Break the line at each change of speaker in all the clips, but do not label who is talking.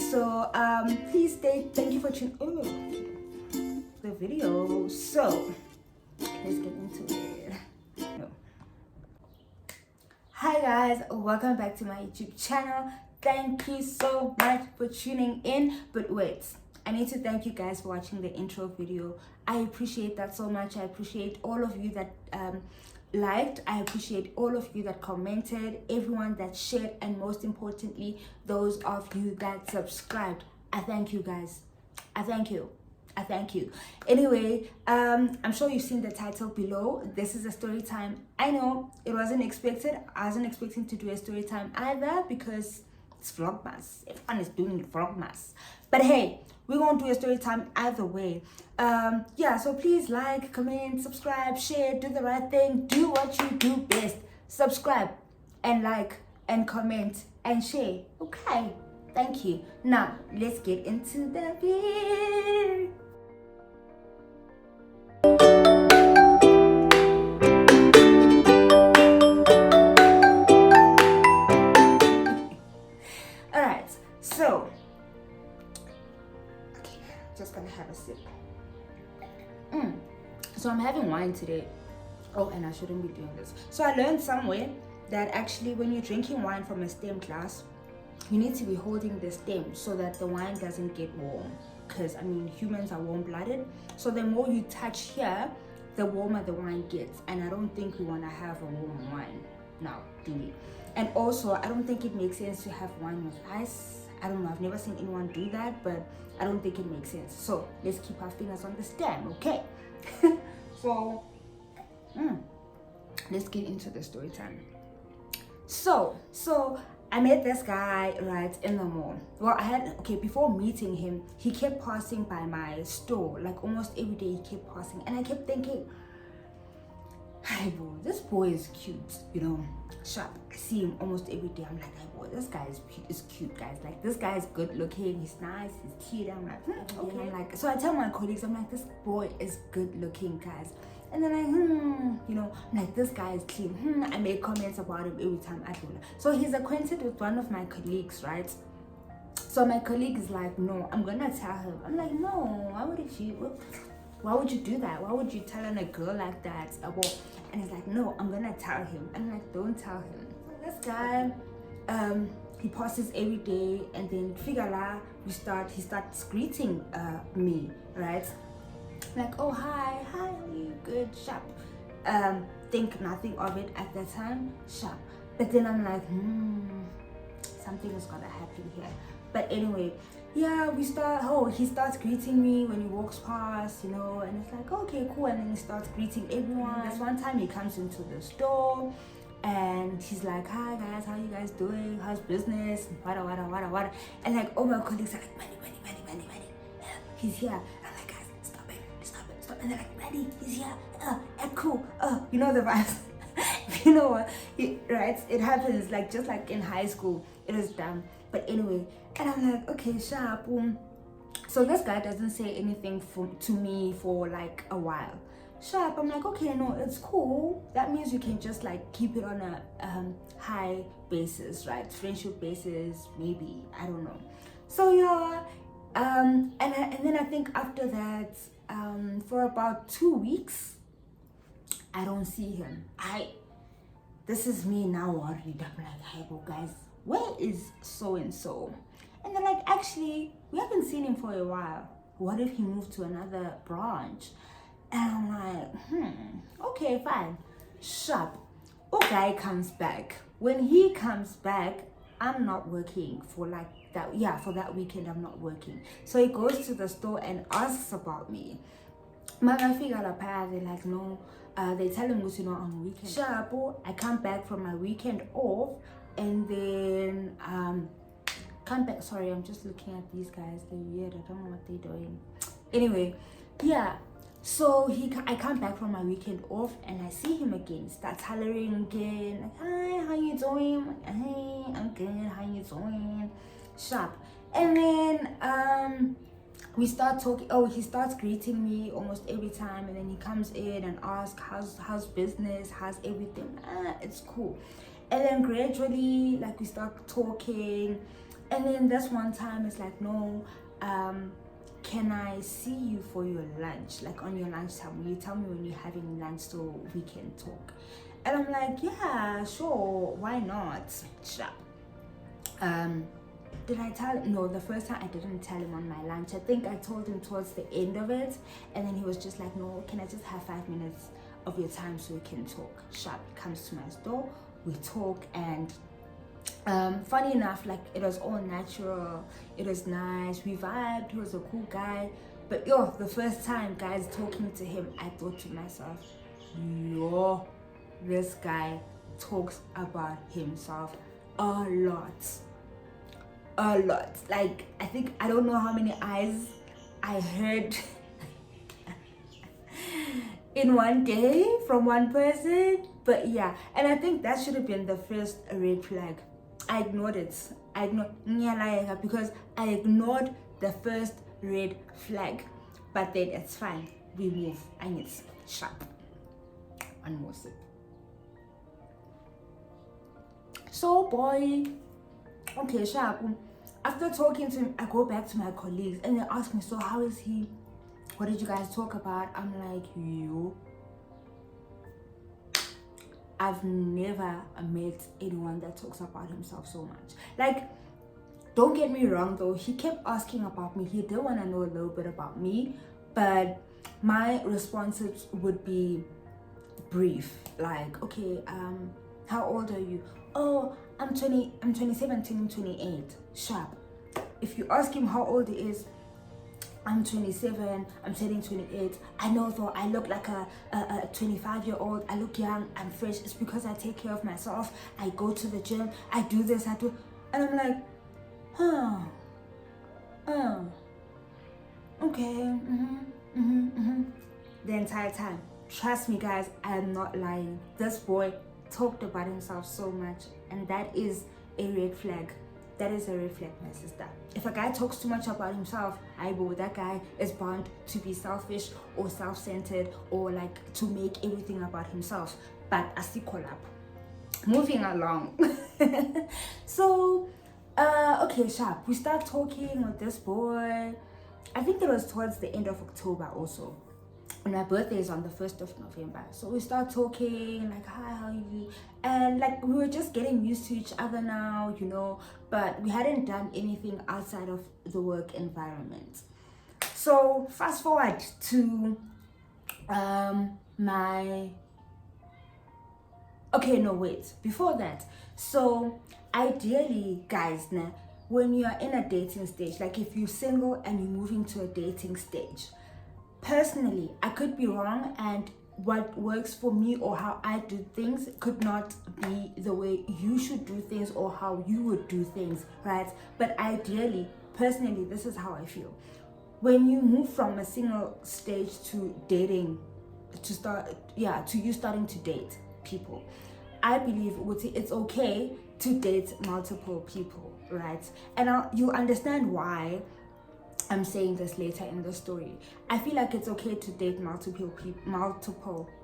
So please thank you for tuning the video. So let's get into it. Hi guys, welcome back to my YouTube channel. Thank you so much for tuning in. But wait, I need to thank you guys for watching the intro video. I appreciate that so much. I appreciate all of you that liked. I appreciate all of you that commented, everyone that shared, and most importantly, those of you that subscribed. I thank you guys. I thank you. I thank you. Anyway, I'm sure you've seen the title below. This is a story time. I know it wasn't expected. I wasn't expecting to do a story time either because it's Vlogmas. Everyone is doing Vlogmas. But hey, we're gonna do a story time either way. Yeah, so please like, comment, subscribe, share, do the right thing, do what you do best. Subscribe and like and comment and share. Okay, thank you. Now let's get into the video. Alright, so okay, just gonna have a sip. So I'm having wine today. Oh, and I shouldn't be doing this. So I learned somewhere that actually when you're drinking wine from a stem glass, you need to be holding the stem so that the wine doesn't get warm. Because I mean, humans are warm-blooded, so the more you touch here, the warmer the wine gets. And I don't think we want to have a warm wine now, do we? And also, I don't think it makes sense to have wine with ice. I don't know, I've never seen anyone do that, but I don't think it makes sense. So let's keep our fingers on the stem, okay? So let's get into the story time. So I met this guy right in the mall. Well, before meeting him, he kept passing by my store, like almost every day he kept passing, and I kept thinking, hi boy, this boy is cute, you know, sharp. I see him almost every day. I'm like, hi boy, this guy is cute, guys. Like, this guy is good looking, he's nice, he's cute. I'm like, okay. I'm like, so I tell my colleagues, I'm like, this boy is good looking, guys. And then you know, I'm like, this guy is clean. I make comments about him every time I do that. So he's acquainted with one of my colleagues, right? So my colleague is like, no, I'm gonna tell him. I'm like, no, why would you do that? Why would you tell a girl like that? And he's like, no, I'm gonna tell him. I'm like, don't tell him. So this guy, he passes every day, and then figala, he starts greeting me, right? Like, oh hi, are you good, sharp? Think nothing of it at that time, sharp. But then I'm like, something is gonna happen here. But anyway, yeah, he starts greeting me when he walks past, you know, and it's like, okay, cool. And then he starts greeting everyone. This one time he comes into the store and he's like, hi guys, how you guys doing? How's business? Wada. And like all my colleagues are like, money. He's here. I'm like, guys, stop it. And they're like, Maddie, he's here. Cool. You know the vibes. You know what? Right? It happens like just like in high school. It is dumb. But anyway, and I'm like, okay, sharp. So this guy doesn't say anything to me for like a while. Sharp. I'm like, okay, no, it's cool. That means you can just like keep it on a high basis, right? Friendship basis, maybe. I don't know. So yeah, and then I think after that, for about 2 weeks, I don't see him. This is me now worried. I'm like, hey, guys, where is so and so? And they're like, actually, we haven't seen him for a while. What if he moved to another branch? And I'm like, okay, fine. Sharp. Okay, comes back. When he comes back, I'm not working for like that. Yeah, for that weekend, I'm not working. So he goes to the store and asks about me. They're like, no. They tell him, you know, on the weekend. Sharp. I come back from my weekend off, and then come back. Sorry, I'm just looking at these guys. They're weird. I don't know what they're doing. Anyway, yeah. So I come back from my weekend off, and I see him again. He starts hollering again. Like, hi, how you doing? Like, hey, I'm good. How you doing? Sharp. And then we start talking. Oh, he starts greeting me almost every time, and then he comes in and asks, how's business? How's everything? It's cool. And then gradually, like, we start talking. And then this one time it's like, no, can I see you for your lunch, like on your lunchtime? Will you tell me when you're having lunch so we can talk? And I'm like, yeah, sure, why not? Sure. Did I tell him? No, the first time I didn't tell him on my lunch. I think I told him towards the end of it, and then he was just like, no, can I just have 5 minutes of your time so we can talk? Sharp comes to my store, we talk, and funny enough, like, it was all natural, it was nice, we vibed, he was a cool guy. But yo, the first time, guys, talking to him, I thought to myself, yo, this guy talks about himself a lot. Like, I don't know how many eyes I heard in one day from one person. But yeah, and I think that should have been the first red flag. I ignored it. Because I ignored the first red flag. But then it's fine, we move, and it's sharp. One more sip. So boy, okay, sharp. After talking to him, I go back to my colleagues and they ask me, so how is he? What did you guys talk about? I'm like, yo, I've never met anyone that talks about himself so much. Like, don't get me wrong though, he kept asking about me. He did want to know a little bit about me, but my responses would be brief. Like, okay, how old are you? Oh, I'm 27, turning 28. Sharp. If you ask him how old he is, I'm 27, I'm turning 28. I know though, I look like a 25-year-old. I look young, I'm fresh. It's because I take care of myself. I go to the gym, I do this, I do. And I'm like, okay, the entire time. Trust me guys, I am not lying. This boy talked about himself so much, and that is a red flag. That is a red flag, my sister. If a guy talks too much about himself, that guy is bound to be selfish or self-centered, or like to make everything about himself. But asikolap. Moving along. So okay, sharp. We start talking with this boy. I think it was towards the end of October also. And my birthday is on the 1st of November. So we start talking, like, hi, how are you? And like, we were just getting used to each other now, you know, but we hadn't done anything outside of the work environment. So fast forward to before that. So ideally, guys, when you are in a dating stage, like if you're single and you're moving to a dating stage, personally, I could be wrong, and what works for me or how I do things could not be the way you should do things or how you would do things, right? But ideally, personally, this is how I feel. When you move from a single stage to dating, to you starting to date people, I believe it's okay to date multiple people, right? And you'll understand why I'm saying this later in the story. I feel like it's okay to date multiple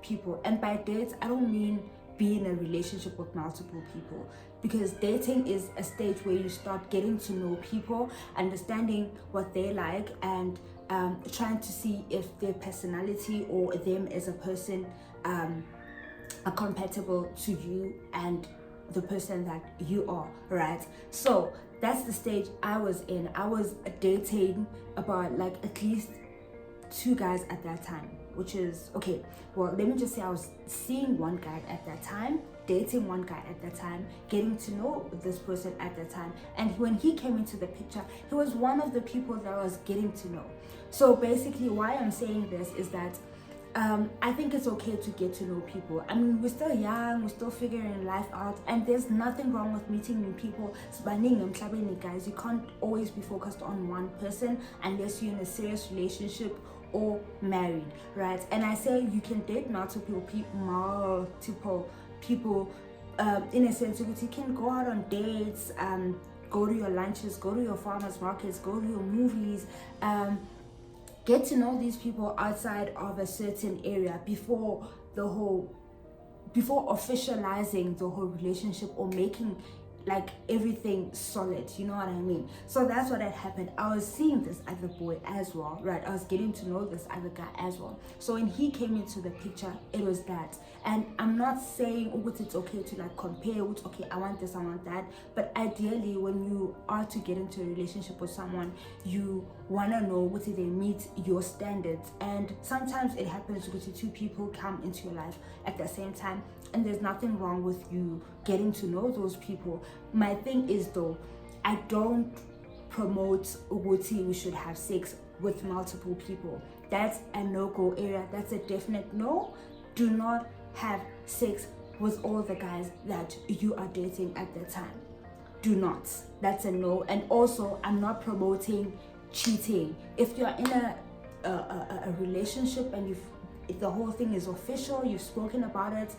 people. And by dates, I don't mean be in a relationship with multiple people, because dating is a stage where you start getting to know people, understanding what they like, and trying to see if their personality or them as a person are compatible to you and the person that you are, right? So that's the stage I was in. I was dating about like at least 2 guys at that time, which is okay. Well, let me just say I was seeing one guy at that time, dating one guy at that time, getting to know this person at that time. And when he came into the picture, he was one of the people that I was getting to know. So basically why I'm saying this is that I think it's okay to get to know people. I mean, we're still young, we're still figuring life out, and there's nothing wrong with meeting new people. Guys, you can't always be focused on one person unless you're in a serious relationship or married, right? And I say you can date multiple people in a sense. You can go out on dates, go to your lunches, go to your farmers markets, go to your movies, get to know these people outside of a certain area before officializing the whole relationship or making like everything solid, you know what I mean? So that's what had happened. I was seeing this other boy as well, right? I was getting to know this other guy as well. So when he came into the picture, it was that. And I'm not saying it's okay to like compare, okay, I want this, I want that, but ideally when you are to get into a relationship with someone, you want to know whether they meet your standards. And sometimes it happens because two people come into your life at the same time, and there's nothing wrong with you getting to know those people. My thing is though, I don't promote we should have sex with multiple people. That's a no-go area. That's a definite no. Do not have sex with all the guys that you are dating at the time. Do not. That's a no. And also, I'm not promoting cheating. If you're in a relationship and if the whole thing is official, you've spoken about it,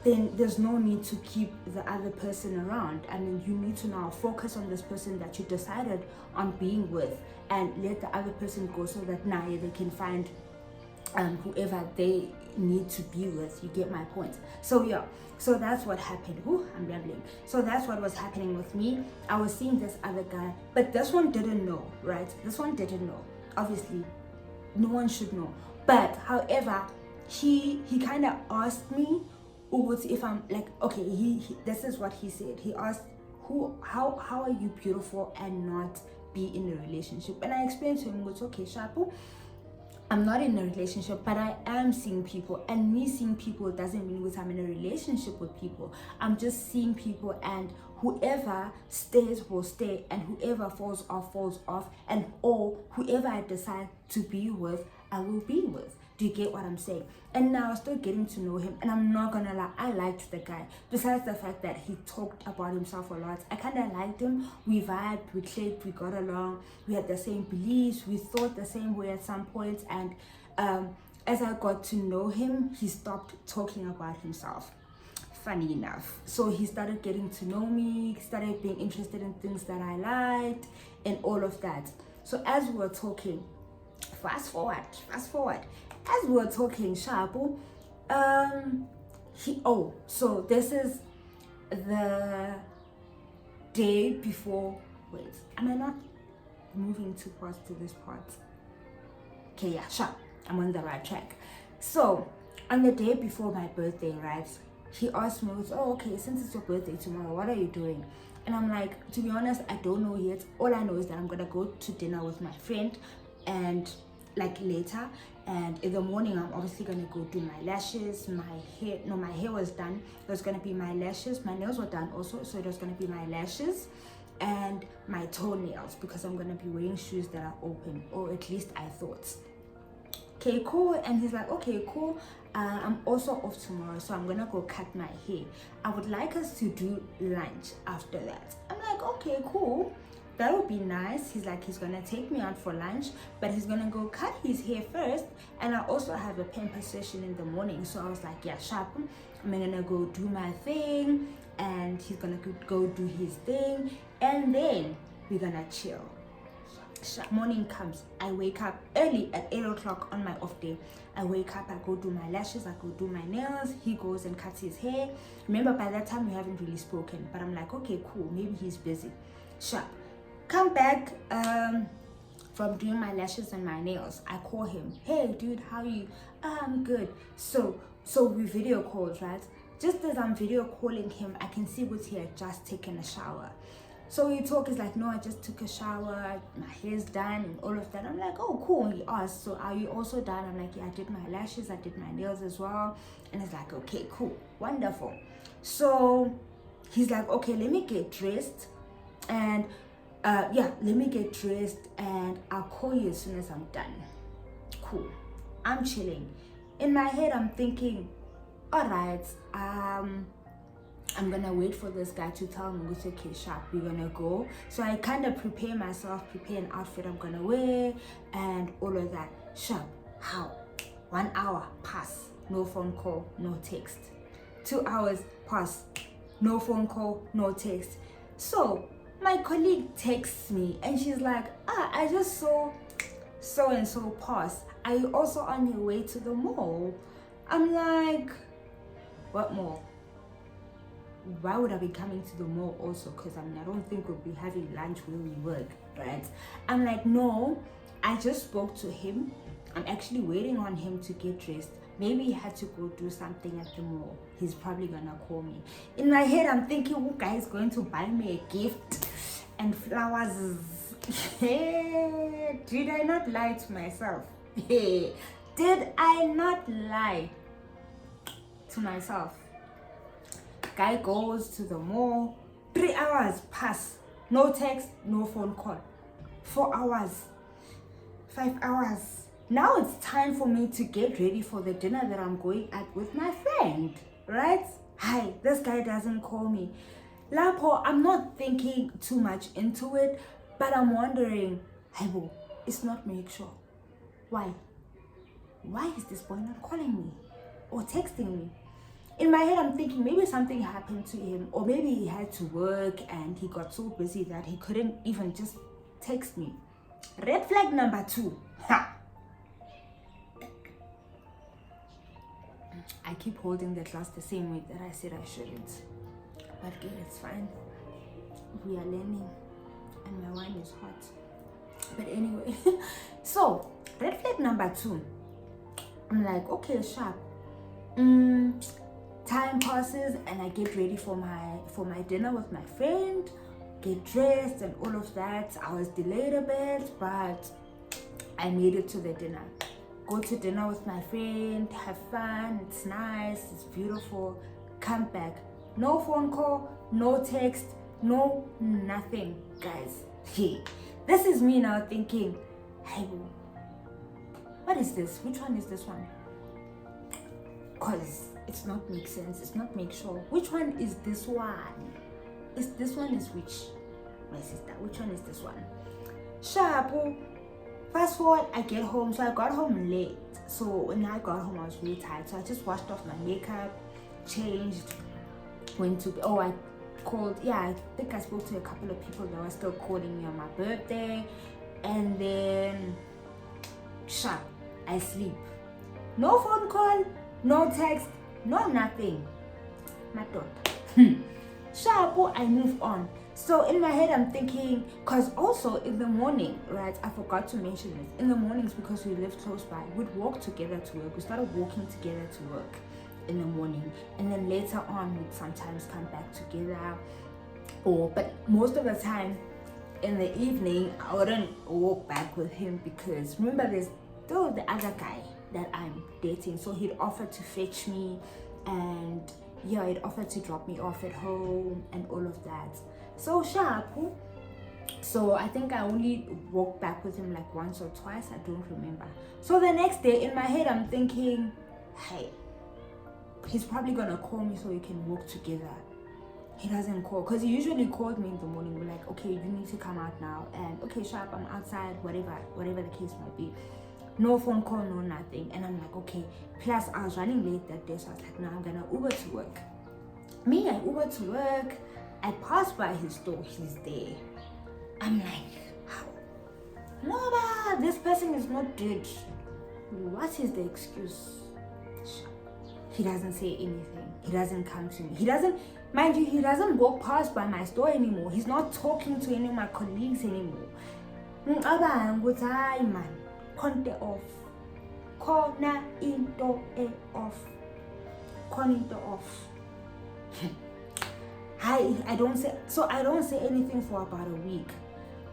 then there's no need to keep the other person around. I mean, you need to now focus on this person that you decided on being with, and let the other person go, so that now they can find whoever they need to be with. You get my point? So yeah, so that's what happened. Ooh, I'm rambling. So that's what was happening with me. I was seeing this other guy, but this one didn't know, right? This one didn't know. Obviously, no one should know. But however, he kind of asked me if I'm like, okay, he this is what he said. He asked, how are you beautiful and not be in a relationship? And I explained to him, it's okay, Shapu, I'm not in a relationship, but I am seeing people, and me seeing people doesn't mean that I'm in a relationship with people. I'm just seeing people, and whoever stays will stay, and whoever falls off, and or whoever I decide to be with, I will be with. Do you get what I'm saying? And now I'm still getting to know him, and I'm not gonna lie, I liked the guy. Besides the fact that he talked about himself a lot, I kind of liked him. We vibed, we clicked, we got along, we had the same beliefs, we thought the same way at some point. And as I got to know him, he stopped talking about himself. Funny enough. So he started getting to know me, started being interested in things that I liked, and all of that. So as we were talking, fast forward, as we were talking, Shabu, so this is the day before. Wait, am I not moving too fast to this part? Okay, yeah, sure, I'm on the right track. So on the day before my birthday, right, he asked me, okay, since it's your birthday tomorrow, what are you doing? And I'm like, to be honest, I don't know yet. All I know is that I'm gonna go to dinner with my friend, and like later, and in the morning I'm obviously gonna go do my lashes, my hair was done. It was gonna be my lashes, my nails were done also, so it was gonna be my lashes and my toenails, because I'm gonna be wearing shoes that are open, or at least I thought. Okay, cool. And he's like, okay, cool, I'm also off tomorrow, so I'm gonna go cut my hair. I would like us to do lunch after that. I'm like, okay, cool, that would be nice. He's like, he's gonna take me out for lunch, but he's gonna go cut his hair first, and I also have a pamper session in the morning. So I was like, yeah, sharp, I'm gonna go do my thing, and he's gonna go do his thing, and then we're gonna chill. Morning comes, I wake up early at 8 o'clock on my off day. I wake up, I go do my lashes, I go do my nails, he goes and cuts his hair. Remember, by that time we haven't really spoken, but I'm like, okay, cool, maybe he's busy. Sharp. Come back from doing my lashes and my nails. I call him, hey dude, how are you? I'm good. So we video calls, right? Just as I'm video calling him, I can see what he had just taken a shower. So we talk, he's like, no, I just took a shower, my hair's done and all of that. I'm like, oh cool. And he asked, so are you also done? I'm like, yeah, I did my lashes, I did my nails as well. And he's like, okay, cool, wonderful. So he's like, okay, let me get dressed, and let me get dressed and I'll call you as soon as I'm done. Cool. I'm chilling. In my head, I'm thinking, all right, I'm gonna wait for this guy to tell me, it's okay, sharp, we're gonna go. So I kind of prepare myself, prepare an outfit I'm gonna wear and all of that. Sharp. How? 1 hour pass, no phone call, no text. 2 hours pass, no phone call, no text. So my colleague texts me and she's like, I just saw so and so pass. Are you also on your way to the mall? I'm like, what mall? why would I be coming to the mall also? Because I mean, I don't think we'll be having lunch where we work, right? I'm like, no, I just spoke to him. I'm actually waiting on him to get dressed. Maybe he had to go do something at the mall. He's probably gonna call me. In my head, I'm thinking, who guy is going to buy me a gift and flowers? Did I not lie to myself? Did I not lie to myself? Guy goes to the mall. 3 hours pass. No text, no phone call. 4 hours. 5 hours. Now it's time for me to get ready for the dinner that I'm going at with my friend, right? Hi, this guy doesn't call me. Lapo, I'm not thinking too much into it, but I'm wondering, Haibo, it's not make sure. Why? Why is this boy not calling me or texting me? In my head, I'm thinking maybe something happened to him, or maybe he had to work and he got so busy that he couldn't even just text me. Red flag number 2. Ha! I keep holding the glass the same way that I said I shouldn't. But okay, it's fine. We are learning. And my wine is hot. But anyway. So, red flag number 2. I'm like, okay, sharp. Time passes and I get ready for my dinner with my friend. Get dressed and all of that. I was delayed a bit, but I made it to the dinner. Go to dinner with my friend, have fun, it's nice, it's beautiful, come back. No phone call, no text, no nothing, guys. Hey, this is me now thinking, hey, what is this? Which one is this one? Because it's not make sense, it's not make sure. Which one is this one? This one is which? My sister, which one is this one? Sharp. Fast forward, I get home. So I got home late. So when I got home, I was really tired. So I just washed off my makeup, changed, went to, I called, I think I spoke to a couple of people that were still calling me on my birthday. And then, sharp, I sleep. No phone call, no text, no nothing. My daughter. Sharp, I move on. So in my head, I'm thinking, because also in the morning, right, I forgot to mention this. In the mornings, because we live close by, we'd walk together to work. We started walking together to work in the morning. And then later on, we'd sometimes come back together. But most of the time, in the evening, I wouldn't walk back with him because, remember, there's still the other guy that I'm dating. So he'd offer to fetch me and, he'd offer to drop me off at home and all of that. So sharp. So I think I only walked back with him like once or twice. I don't remember. So the next day in my head, I'm thinking, hey, he's probably gonna call me so we can walk together. He doesn't call because he usually called me in the morning. We're like, okay, you need to come out now. And okay, sharp, I'm outside, whatever the case might be. No phone call, no nothing. And I'm like, okay. Plus, I was running late that day. So I was like, no, I'm gonna Uber to work. I Uber to work. I pass by his door, he's there. I'm like, how? No, this person is not dead. What is the excuse? He doesn't say anything. He doesn't come to me. He doesn't, mind you, he doesn't walk past by my store anymore. He's not talking to any of my colleagues anymore. Man, conte off. Corner into off. Corner into off. I don't say anything for about a week.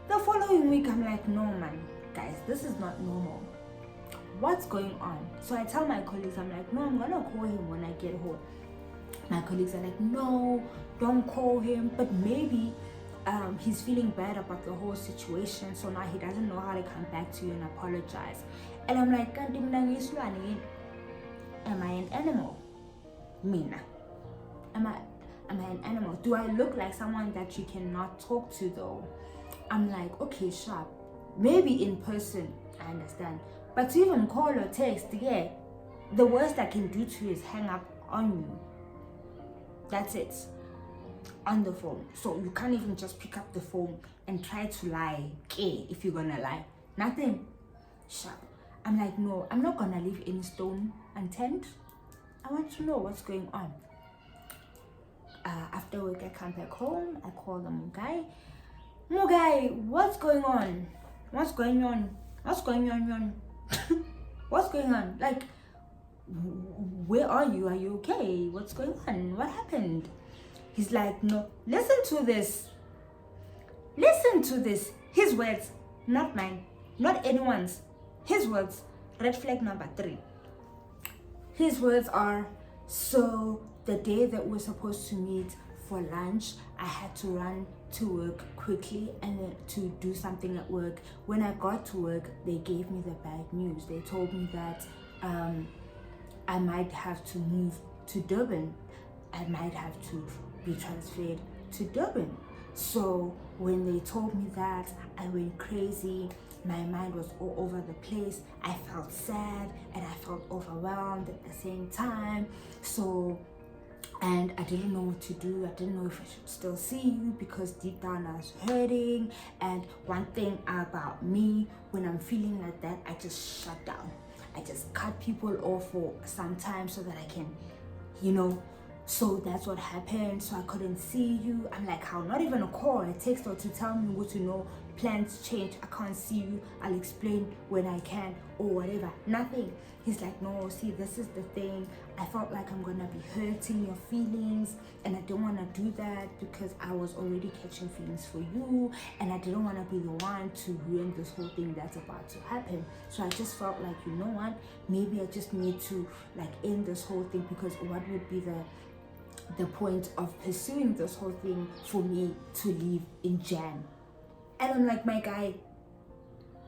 The following week, I'm like, no man, guys, this is not normal. What's going on? So I tell my colleagues, I'm like, no, I'm gonna call him when I get home. My colleagues are like, no, don't call him. But maybe he's feeling bad about the whole situation, so now he doesn't know how to come back to you and apologize. And I'm like, am I an animal? Mina. Am I an animal? Do I look like someone that you cannot talk to though? I'm like, okay, sharp. Maybe in person, I understand. But to even call or text, the worst I can do to you is hang up on you. That's it. On the phone. So you can't even just pick up the phone and try to lie. If you're gonna lie. Nothing. Sharp. I'm like, no, I'm not gonna leave any stone unturned. I want to know what's going on. After work, I come back home. I call the Mugai. Mugai, what's going on? What's going on? What's going on? What's going on? Like, where are you? Are you okay? What's going on? What happened? He's like, no, listen to this. Listen to this. His words, not mine, not anyone's. His words, red flag number 3. His words are, so the day that we're supposed to meet for lunch, I had to run to work quickly and then to do something at work. When I got to work, they gave me the bad news. They told me that I might have to move to Durban. I might have to be transferred to Durban. So when they told me that, I went crazy. My mind was all over the place. I felt sad and I felt overwhelmed at the same time. And I didn't know what to do. I didn't know if I should still see you because deep down I was hurting. And one thing about me, when I'm feeling like that, I just shut down. I just cut people off for some time so that I can, so that's what happened. So I couldn't see you. I'm like, how? Not even a call, a text, or to tell me what to know. Plans change. I can't see you. I'll explain when I can or whatever. Nothing. He's like, no, see, this is the thing. I felt like I'm gonna be hurting your feelings, and I don't want to do that because I was already catching feelings for you, and I didn't want to be the one to ruin this whole thing that's about to happen. So I just felt like, you know what? Maybe I just need to end this whole thing, because what would be the point of pursuing this whole thing for me to leave in Jan? And I'm like, my guy,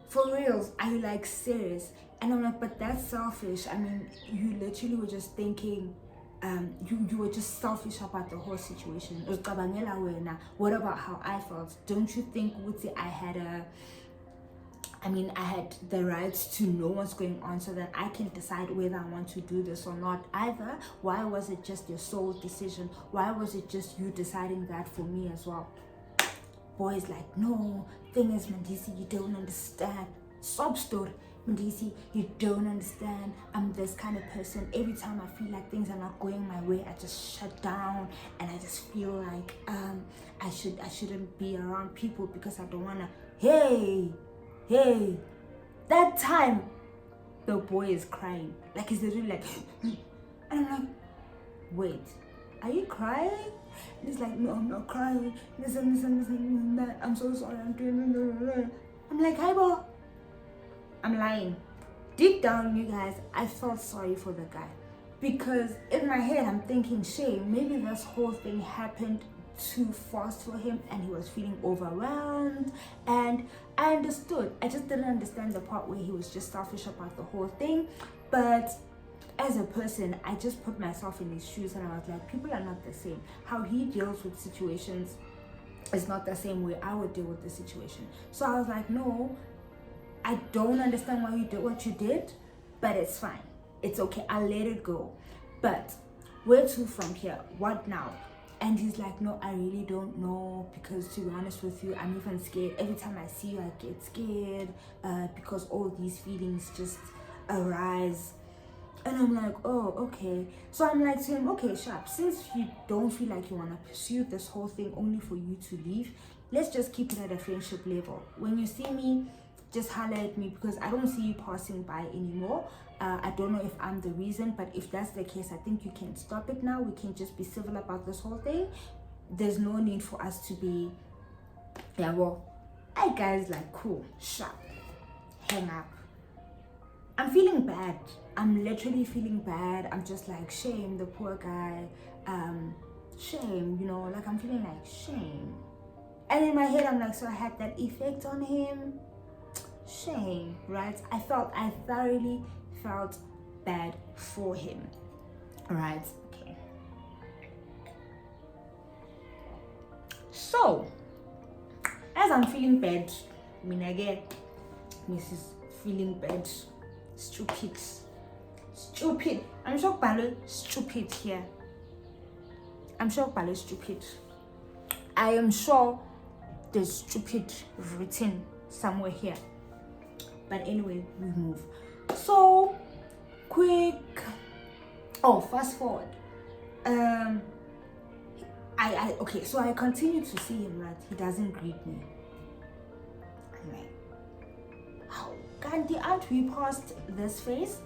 for reals, are you serious? And I'm like, but that's selfish. I mean, you literally were just thinking, you were just selfish about the whole situation. What about how I felt? Don't you think, Wuti, I had the right to know what's going on so that I can decide whether I want to do this or not either? Why was it just your sole decision? Why was it just you deciding that for me as well? Boy's like, no, thing is, Mandisi, you don't understand. Sob story. Mandisi, you don't understand. I'm this kind of person. Every time I feel like things are not going my way, I just shut down, and I just feel like I shouldn't be around people because I don't wanna. Hey, that time the boy is crying. He's literally like, and I'm like, wait, are you crying? And he's like, no, I'm not crying. Listen, that. I'm so sorry. I'm doing. I'm like, hi, bro. I'm lying. Deep down, you guys, I felt sorry for the guy, because in my head I'm thinking, shame, maybe this whole thing happened too fast for him and he was feeling overwhelmed. And I understood. I just didn't understand the part where he was just selfish about the whole thing. But as a person, I just put myself in his shoes and I was like, people are not the same. How he deals with situations is not the same way I would deal with the situation. So I was like, no, I don't understand why you did what you did, but it's fine. It's okay. I'll let it go. But where to from here? What now? And he's like, no, I really don't know, because to be honest with you, I'm even scared. Every time I see you, I get scared because all these feelings just arise. And I'm like, oh, okay. So I'm like to him, okay, sharp, since you don't feel like you want to pursue this whole thing only for you to leave, let's just keep it at a friendship level. When you see me, just holler at me, because I don't see you passing by anymore. I don't know if I'm the reason, but if that's the case, I think you can stop it now. We can just be civil about this whole thing. There's no need for us to be, hi guys, cool, sharp, hang up. I'm feeling bad. I'm literally feeling bad. I'm just like, shame, the poor guy. Shame, I'm feeling like shame. And in my head, I'm like, so I had that effect on him. Shame, right? I thoroughly felt bad for him, right? Okay. So, as I'm feeling bad, Mrs. feeling bad, stupid. I'm shocked by stupid here. I'm shocked by stupid. I am sure there's stupid written somewhere here. But anyway, we move. So quick. Fast forward. okay, so I continue to see him, right? He doesn't greet me. I'm like, how? Gandhi, aren't we past this phase?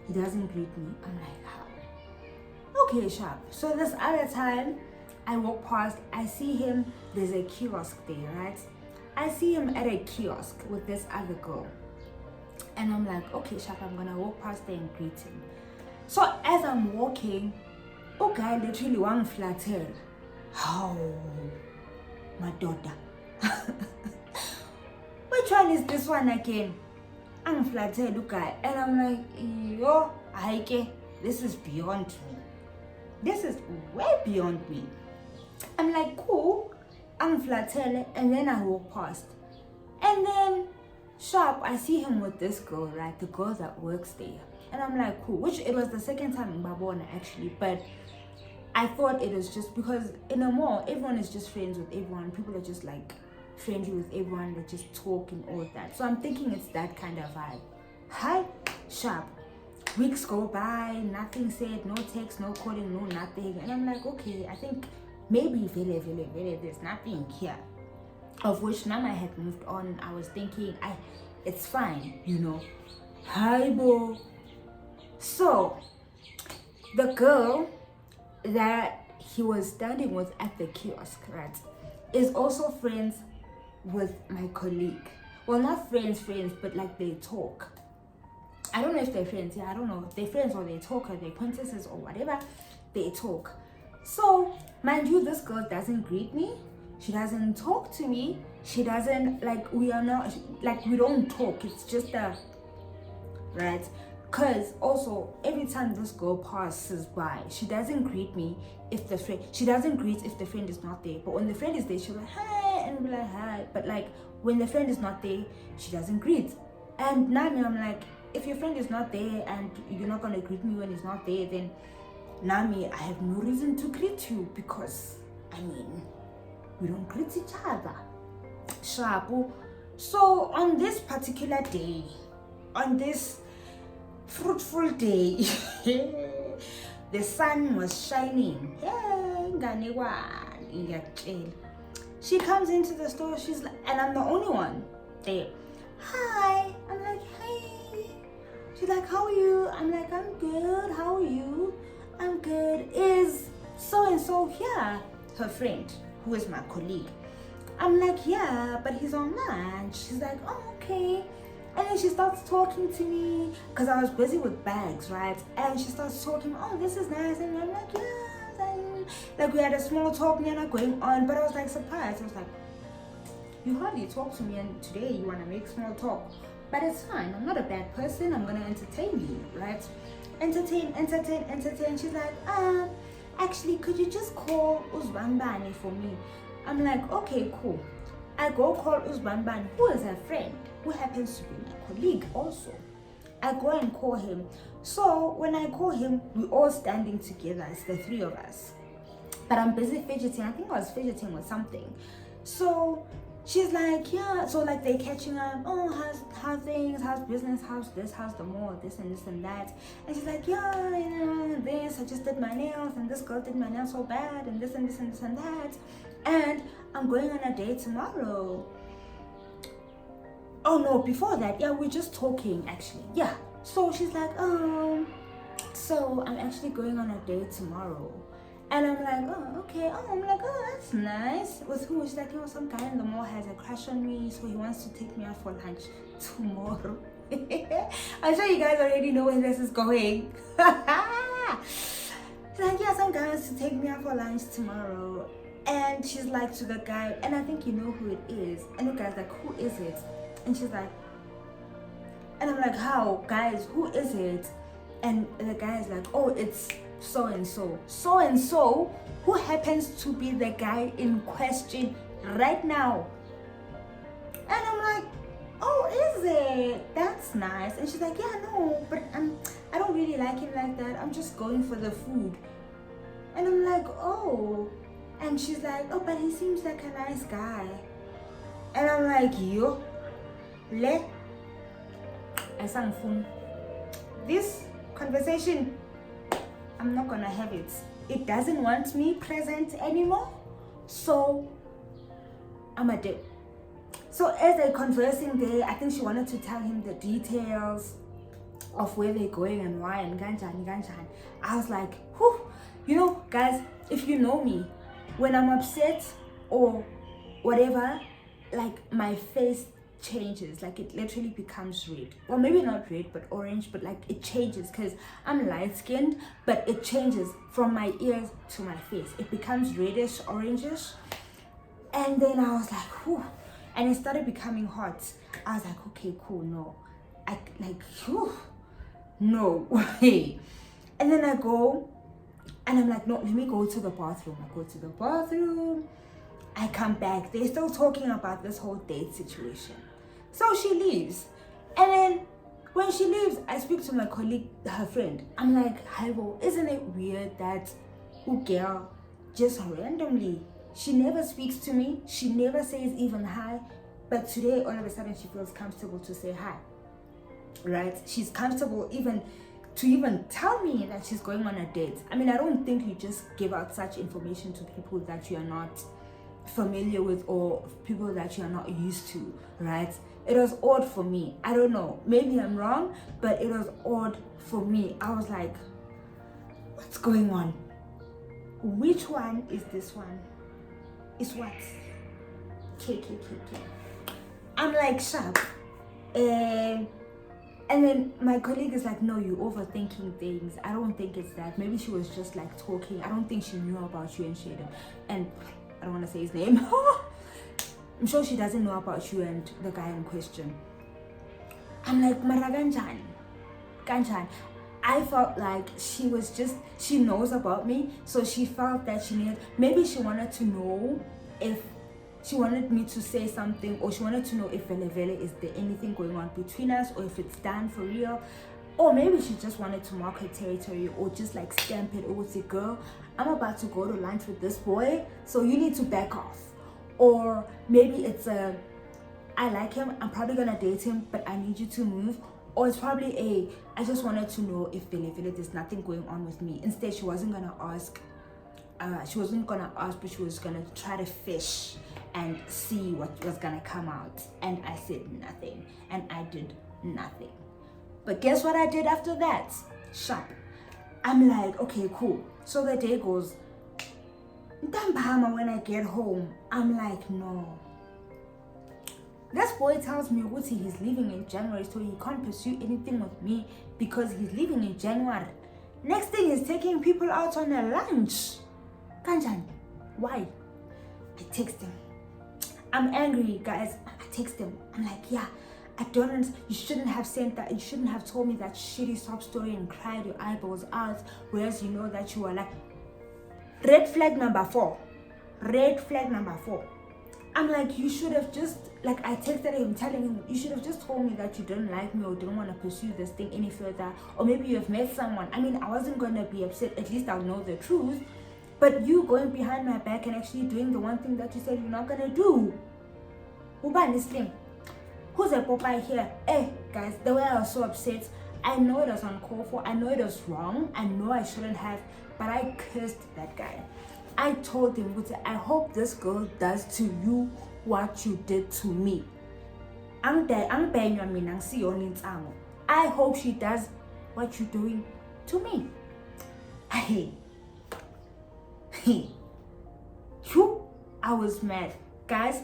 He doesn't greet me. I'm like, how? Okay, sharp. So this other time, I walk past, I see him, there's a kiosk there, right? I see him at a kiosk with this other girl. And I'm like, okay, sharp, I'm gonna walk past there and greet him. So as I'm walking, guy literally one flatter. How? My daughter. Which one is this one again? I'm flattered, guy. And I'm like, yo, Aike, this is beyond me. This is way beyond me. I'm like, cool. I'm flattered, and then I walk past. And then, sharp, I see him with this girl, right? The girl that works there. And I'm like, cool. Which it was the second time in Babona, actually. But I thought it was just because in a mall, everyone is just friends with everyone. People are just like friendly with everyone. They just talk and all that. So I'm thinking it's that kind of vibe. Hi, sharp. Weeks go by, nothing said, no text, no calling, no nothing. And I'm like, okay, I think maybe there's nothing here. Of which now I had moved on. I was thinking, it's fine, you know. Hi, bo. So the girl that he was standing with at the kiosk, right, is also friends with my colleague. Well, not friends, but like they talk. I don't know if they're friends. Yeah, I don't know if they're friends or they talk or they're acquaintances or whatever. They talk. So, mind you, this girl doesn't greet me. She doesn't talk to me. She doesn't, like, we don't talk. It's just right? Because also, every time this girl passes by, she doesn't greet me she doesn't greet if the friend is not there. But when the friend is there, she'll be like, hi, and we'll be like, hi. But like, when the friend is not there, she doesn't greet. And now I'm like, if your friend is not there and you're not going to greet me when he's not there, then Nami, I have no reason to greet you because, I mean, we don't greet each other. Shabu. So on this particular day, on this fruitful day, the sun was shining. She comes into the store, she's like, and I'm the only one there. Hi. I'm like, hey. She's like, how are you? I'm like, I'm good. How are you? I'm good. Is so and so here? Her friend, who is my colleague. I'm like, yeah, but he's on lunch. She's like, oh, okay. And then she starts talking to me because I was busy with bags, right? And she starts talking, oh, this is nice. And I'm like, yes. And like we had a small talk, not going on, but I was like surprised. I was like, you hardly talk to me, and today you want to make small talk. But it's fine. I'm not a bad person. I'm going to entertain you, right? Entertain. She's like, actually, could you just call Uzbambani for me? I'm like, okay, cool. I go call Uzbambani, who is a friend, who happens to be my colleague also. I go and call him. So when I call him, we're all standing together. It's the three of us. But I'm busy fidgeting. I think I was fidgeting with something. So she's like, yeah. So like they're catching up. Oh, how's things? How's business? How's this? How's the mall? This and this and that. And she's like, yeah, you know, this. I just did my nails, and this girl did my nails so bad, and this and this and this and that. And I'm going on a date tomorrow. Oh no, before that, yeah, we're just talking actually. Yeah. So she's like, so I'm actually going on a date tomorrow. And I'm like, oh, okay. Oh, I'm like, oh, that's nice. With who? She's like, some guy in the mall has a crush on me, so he wants to take me out for lunch tomorrow. I'm sure you guys already know where this is going. She's like, yeah, some guy wants to take me out for lunch tomorrow. And she's like to the guy, and I think you know who it is. And the guy's like, who is it? And she's like, and I'm like, how? Guys, who is it? And the guy is like, oh, it's so and so. So and so, who happens to be the guy in question right now. And I'm like, oh, is it? That's nice. And she's like, yeah, no, but I don't really like him like that. I'm just going for the food. And I'm like, oh. And she's like, oh, but he seems like a nice guy. And I'm like, yo, this conversation, I'm not gonna have it. it doesn't want me present anymore. So I'm a dip. So as they're conversing there, I think she wanted to tell him the details of where they're going and why and ganjan. I was like, whew. You know, guys, if you know me, when I'm upset or whatever, like my face changes, like it literally becomes red. Well, maybe not red, but orange, but like it changes because I'm light skinned, but it changes from my ears to my face. It becomes reddish, orangish. And then I was like, whew. And it started becoming hot. I was like, okay, cool, no. Whew, no way. And then I go, and I'm like, no, let me go to the bathroom. I go to the bathroom. I come back. They're still talking about this whole date situation. So she leaves. And then when she leaves, I speak to my colleague, her friend. I'm like, Haibo, isn't it weird that girl just randomly, she never speaks to me. She never says even hi. But today, all of a sudden, she feels comfortable to say hi. Right? She's comfortable to even tell me that she's going on a date. I mean, I don't think you just give out such information to people that you are not familiar with or people that you are not used to, right? It was odd for me. I don't know. Maybe I'm wrong, but it was odd for me. I was like, what's going on? Which one is this one? Is what? K. I'm like, sharp. And then my colleague is like, no, you're overthinking things. I don't think it's that. Maybe she was just like talking. I don't think she knew about you and Shaden. And I don't want to say his name. I'm sure she doesn't know about you and the guy in question. I'm like, Maraganjan. Ganchan. I felt like she knows about me. So she felt that maybe she wanted to know if she wanted me to say something, or she wanted to know if Vele is there anything going on between us, or if it's done for real, or maybe she just wanted to mark her territory, or just like stamp it, or say, girl, I'm about to go to lunch with this boy, so you need to back off. Or maybe it's I like him, I'm probably gonna date him, but I need you to move. Or it's probably I just wanted to know if Vele there's nothing going on with me. Instead, she wasn't gonna ask. But she was gonna try to fish and see what was gonna come out. And I said nothing, and I did nothing. But guess what I did after that? Sharp. I'm like, okay, cool. So the day goes. When I get home, I'm like, no. This boy tells me he's leaving in January, so he can't pursue anything with me because he's leaving in January. Next thing is taking people out on a lunch. Kanjan, why? I text him. I'm angry, guys. I text him. I'm like, yeah, you shouldn't have sent that. You shouldn't have told me that shitty sob story and cried your eyeballs out. Whereas you know that you were like, red flag number 4. I'm like, you should have just, like, I texted him telling him, you should have just told me that you didn't like me or didn't want to pursue this thing any further. Or maybe you have met someone. I mean, I wasn't going to be upset. At least I'll know the truth. But you going behind my back and actually doing the one thing that you said you're not going to do. Ubani Slim. Who's a Popeye here? Guys, the way I was so upset, I know it was uncalled for. I know it was wrong. I know I shouldn't have. But I cursed that guy. I told him, I hope this girl does to you what you did to me. I hope she does what you're doing to me. I was mad. Guys,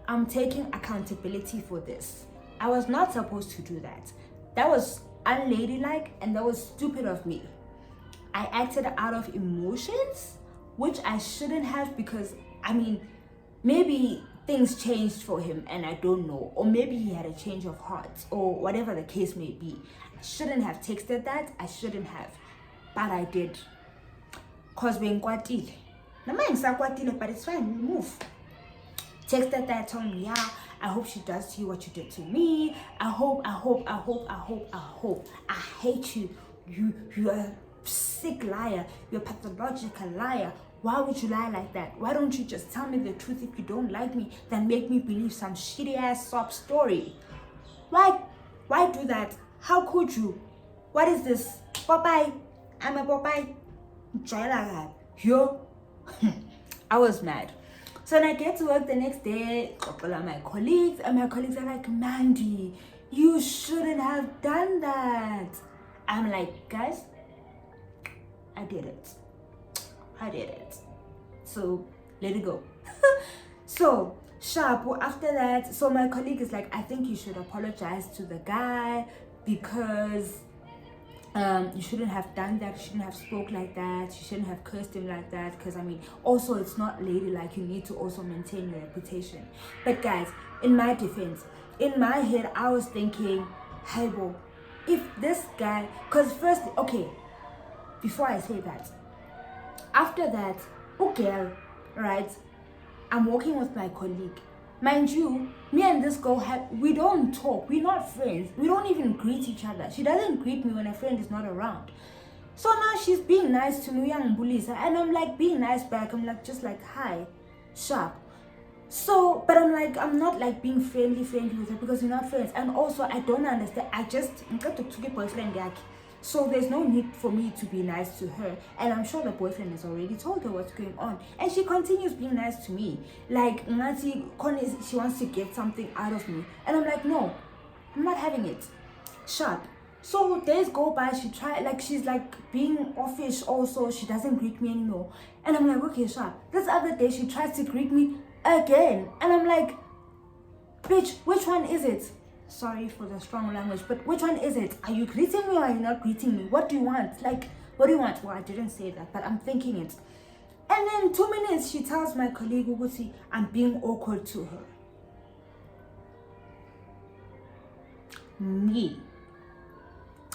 I'm taking accountability for this. I was not supposed to do that. That was unladylike and that was stupid of me. I acted out of emotions, which I shouldn't have, because, I mean, maybe things changed for him and I don't know. Or maybe he had a change of heart or whatever the case may be. I shouldn't have texted that. I shouldn't have. But I did. Because we're nkwatile. But it's fine. We move. Texted that, told me, yeah, I hope she does to you what you did to me. I hope. I hate you. You are a sick liar. You're a pathological liar. Why would you lie like that? Why don't you just tell me the truth if you don't like me, than make me believe some shitty ass sob story? Why do that? How could you? What is this? Popeye. I'm a Popeye. Enjoy that. Yo, I was mad. So when I get to work the next day, my colleagues, and my colleagues are like, Mandy, you shouldn't have done that. I'm like, guys, I did it. So let it go. So sharp. Well, after that, so my colleague is like, I think you should apologize to the guy because you shouldn't have done that. You shouldn't have spoke like that. You shouldn't have cursed him like that. Because I mean, also it's not ladylike. You need to also maintain your reputation. But guys, in my defense, in my head, I was thinking, hey, bro, if this guy, because first, okay, before I say that, after that, okay, right, I'm working with my colleague. Mind you, me and this girl, we don't talk. We're not friends. We don't even greet each other. She doesn't greet me when a friend is not around. So now she's being nice to me, young bullies, and I'm like being nice back. I'm like, just like, hi, sharp. So, but I'm like, I'm not like being friendly with her because we're not friends. And also, I don't understand. I just got to get boyfriend back. So there's no need for me to be nice to her. And I'm sure the boyfriend has already told her what's going on. And she continues being nice to me. Like, she wants to get something out of me. And I'm like, no, I'm not having it. Sharp. So days go by, she's like being offish also. She doesn't greet me anymore. And I'm like, okay, sharp. This other day, she tries to greet me again. And I'm like, bitch, which one is it? Sorry for the strong language, but which one is it? Are you greeting me or are you not greeting me? What do you want? Like, what do you want? Well, I didn't say that, but I'm thinking it. And then 2 minutes, she tells my colleague, Ugusi, I'm being awkward to her. Me.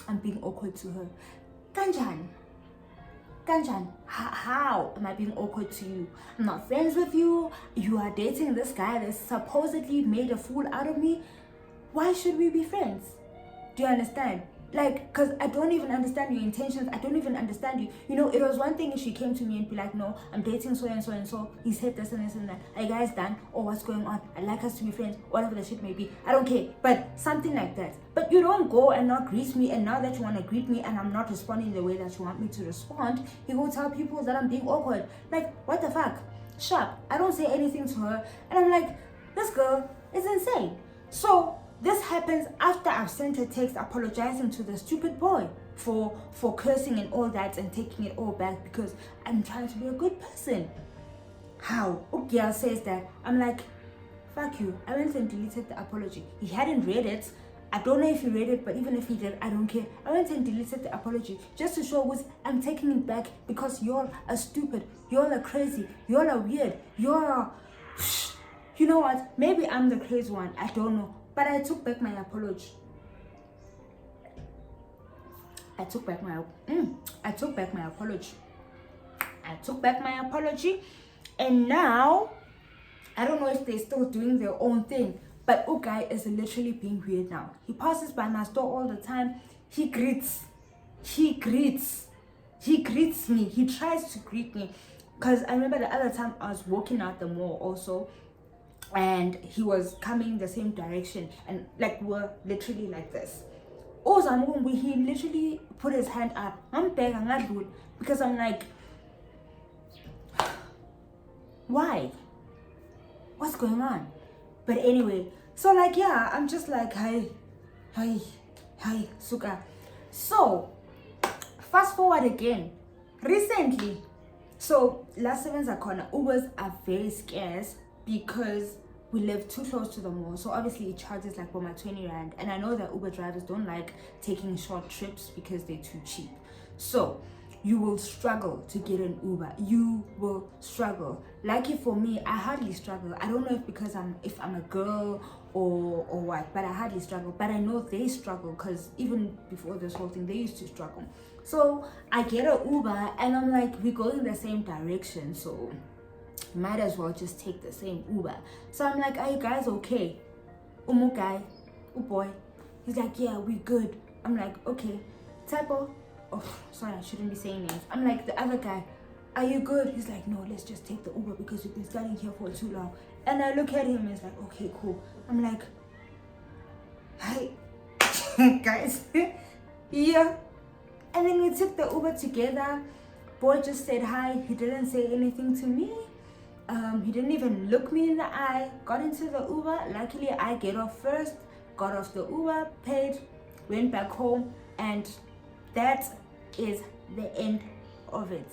I'm being awkward to her. Kanjan, how am I being awkward to you? I'm not friends with you. You are dating this guy that supposedly made a fool out of me. Why should we be friends? Do you understand? Like, because I don't even understand your intentions. I don't even understand you. You know, it was one thing if she came to me and be like, no, I'm dating so and so and so. He said this and this and that. Are you guys done? Or what's going on? I'd like us to be friends. Whatever the shit may be. I don't care. But something like that. But you don't go and not greet me. And now that you want to greet me and I'm not responding the way that you want me to respond, you go tell people that I'm being awkward. Like, what the fuck? Sharp. I don't say anything to her. And I'm like, this girl is insane. So this happens after I've sent a text apologizing to the stupid boy for cursing and all that and taking it all back because I'm trying to be a good person. How? Ugyal says that. I'm like, fuck you. I went and deleted the apology. He hadn't read it. I don't know if he read it, but even if he did, I don't care. I went and deleted the apology just to show I'm taking it back because you're a stupid, you're a crazy, you're a weird, you're a... You know what? Maybe I'm the crazy one. I don't know. But I took back my apology. I took back my apology. And now, I don't know if they're still doing their own thing. But Ugai is literally being weird now. He passes by my store all the time. He greets me. He tries to greet me. Because I remember the other time I was walking out the mall also. And he was coming the same direction and like we're literally like this. He literally put his hand up. I'm begging because I'm like, why? What's going on? But anyway, so like yeah, I'm just like hi, Suka. So fast forward again. Recently, so last 7 corner Ubers are very scarce because we live too close to the mall, so obviously it charges like my 20 rand, and I know that Uber drivers don't like taking short trips because they're too cheap. So you will struggle to get an Uber. You will struggle. Lucky for me, I hardly struggle. I don't know if I'm a girl or what, but I hardly struggle. But I know they struggle because even before this whole thing, they used to struggle. So I get an Uber and I'm like, we go in the same direction, so might as well just take the same Uber. So I'm like, are you guys okay? Guy, boy. He's like, yeah, we good. I'm like, okay. Typo. Oh, sorry, I shouldn't be saying names. I'm like, the other guy, are you good? He's like, no, let's just take the Uber because we've been standing here for too long. And I look at him and he's like, okay, cool. I'm like, hi, guys. Yeah. And then we took the Uber together. boy just said hi. He didn't say anything to me. He didn't even look me in the eye. Got into the Uber. Luckily, I get off first. Got off the Uber, paid, went back home, and that is the end of it.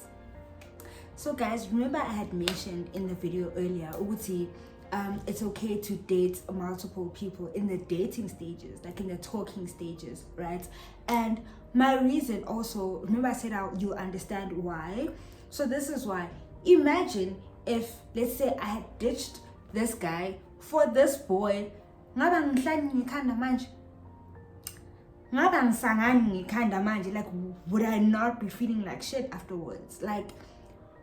So guys, remember I had mentioned in the video earlier, Uguti, it's okay to date multiple people in the dating stages, like in the talking stages, right? And my reason also, remember I said you'll understand why. So this is why. Imagine if, let's say, I had ditched this guy for this boy, like, would I not be feeling like shit afterwards? Like,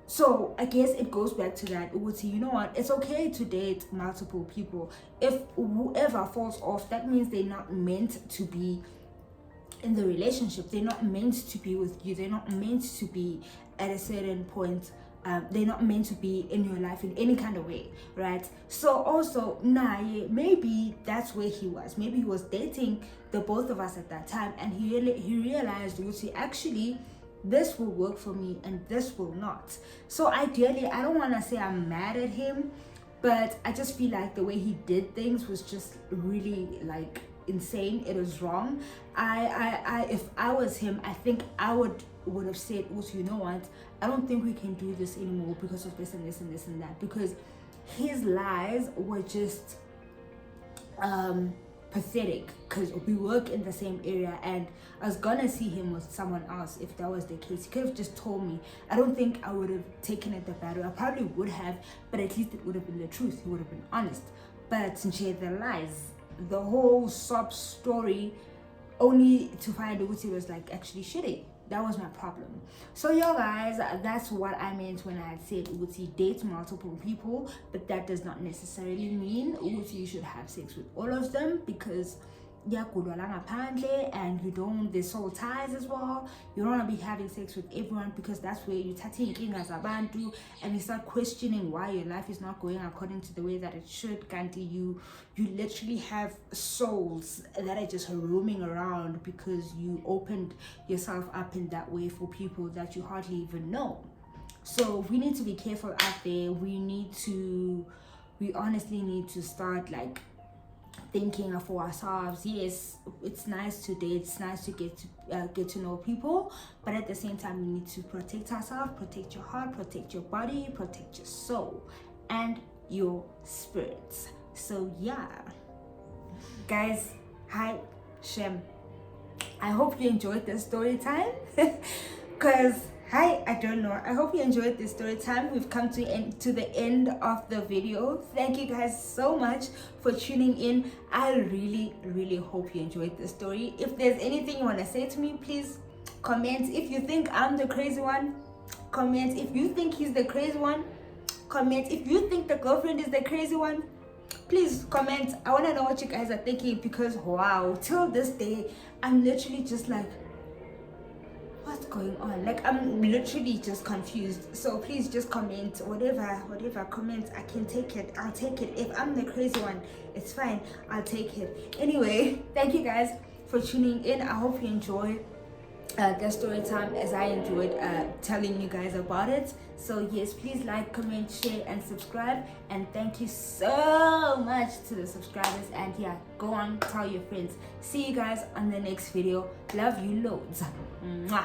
so I guess it goes back to that. You know what? It's okay to date multiple people. If whoever falls off, that means they're not meant to be in the relationship. They're not meant to be with you. They're not meant to be at a certain point. They're not meant to be in your life in any kind of way, right? So also, maybe that's where he was. Maybe he was dating the both of us at that time, and he realized, actually, this will work for me and this will not. So ideally, I don't want to say I'm mad at him, but I just feel like the way he did things was just really like insane. It was wrong. If I was him, I think I would have said, also, you know what, I don't think we can do this anymore because of this and this and this and that, because his lies were just pathetic, because we work in the same area and I was gonna see him with someone else. If that was the case, he could have just told me. I don't think I would have taken it the bad way. I probably would have, but at least it would have been the truth. He would have been honest. But since he had the lies, the whole sob story, only to find out it was like actually shitty. That was my problem. So yo guys, that's what I meant when I said Uguti date multiple people, but that does not necessarily mean Uguti you should have sex with all of them, because and you don't, there's soul ties as well. You don't want to be having sex with everyone, because that's where you as a bantu and you start questioning why your life is not going according to the way that it should. Kanti, you literally have souls that are just roaming around because you opened yourself up in that way for people that you hardly even know. So we need to be careful out there. We honestly need to start like thinking for ourselves. Yes, it's nice to date, it's nice to get to know people, but at the same time we need to protect ourselves, protect your heart, protect your body, protect your soul and your spirits. So yeah guys, hi Shem, I hope you enjoyed this story time because I don't know, I hope you enjoyed this story time. We've come to the end of the video. Thank you guys so much for tuning in. I really hope you enjoyed the story. If there's anything you want to say to me, please comment. If you think I'm the crazy one, comment. If you think he's the crazy one, comment. If you think the girlfriend is the crazy one, please comment. I want to know what you guys are thinking, because wow, till this day I'm literally just like, what's going on? Like, I'm literally just confused. So please just comment, whatever comment, I can take it. I'll take it. If I'm the crazy one, it's fine, I'll take it. Anyway, thank you guys for tuning in. I hope you enjoy the story time as I enjoyed telling you guys about it. So yes, please like, comment, share and subscribe, and thank you so much to the subscribers. And yeah, go on, tell your friends. See you guys on the next video. Love you loads. Mwah.